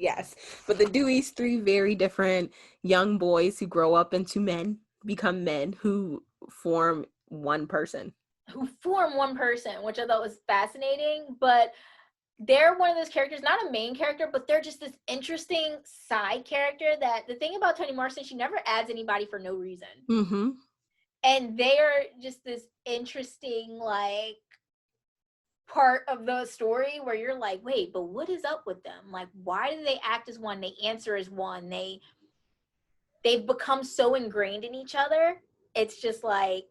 Yes, but the Deweys, three very different young boys who grow up into men, become men who form one person. who form one person, which I thought was fascinating. But they're one of those characters, not a main character, but they're just this interesting side character. That the thing about Toni Morrison, she never adds anybody for no reason. Mm-hmm. And they are just this interesting, like, part of the story where you're like, wait, but what is up with them? Like, why do they act as one? They answer as one. They've become so ingrained in each other. It's just like,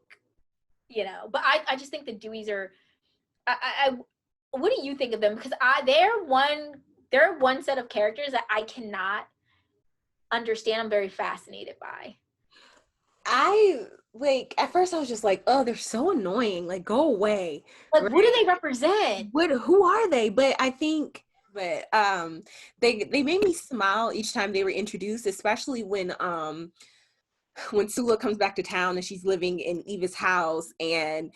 but I just think the Deweys are, I what do you think of them? Because they're one set of characters that I cannot understand. I'm very fascinated by. I like at first I was just like, oh, they're so annoying. Like, go away. Like, what do Right? they represent? Who are they? But I think they made me smile each time they were introduced, especially when Sula comes back to town and she's living in Eva's house and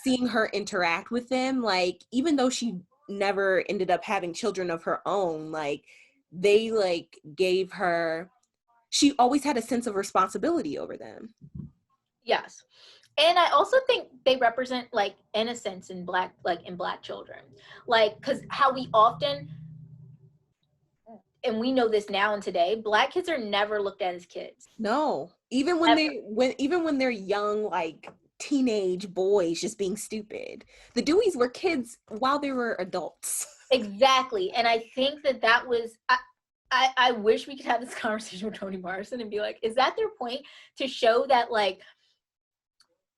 seeing her interact with them, like even though she never ended up having children of her own, like they like gave her she always had a sense of responsibility over them. Yes. And I also think they represent like innocence in black children. Like, because how we often, and we know this now and today, black kids are never looked at as kids. No. Even when Ever. they're young, like teenage boys just being stupid. The Deweys were kids while they were adults. Exactly. And I think that was I wish we could have this conversation with Toni Morrison and be like, is that their point? To show that like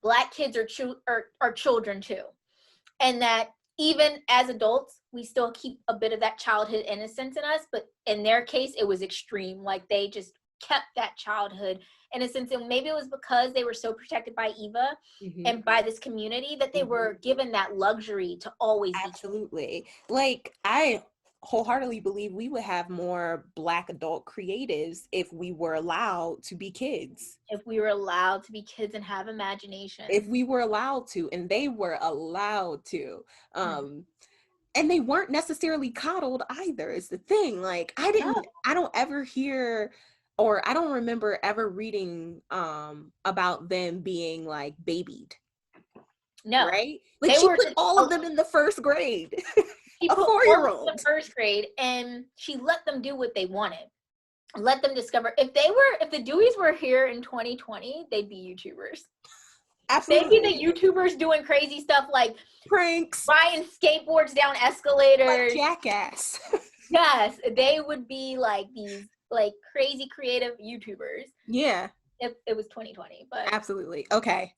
black kids are children too. And that even as adults, we still keep a bit of that childhood innocence in us. But in their case, it was extreme. Like they just kept that childhood innocence. And maybe it was because they were so protected by Eva Mm-hmm. and by this community that they were given that luxury to always be. Absolutely. Like, I wholeheartedly believe we would have more Black adult creatives if we were allowed to be kids. If we were allowed to be kids and have imagination. If we were allowed to, and they were allowed to. Hmm. And they weren't necessarily coddled either, is the thing. Like, No, I don't ever hear or I don't remember ever reading about them being like babied, no. right? Like They she were put just, all of them in the first grade. she A put all of them in 4-year-old. first grade and she let them do what they wanted. Let them discover. If the Deweys were here in 2020, they'd be YouTubers. They'd be the Absolutely. YouTubers doing crazy stuff like Pranks riding skateboards down like escalators. Jackass. Yes, they would be like these like crazy creative YouTubers Yeah, if it was 2020. But absolutely. Okay.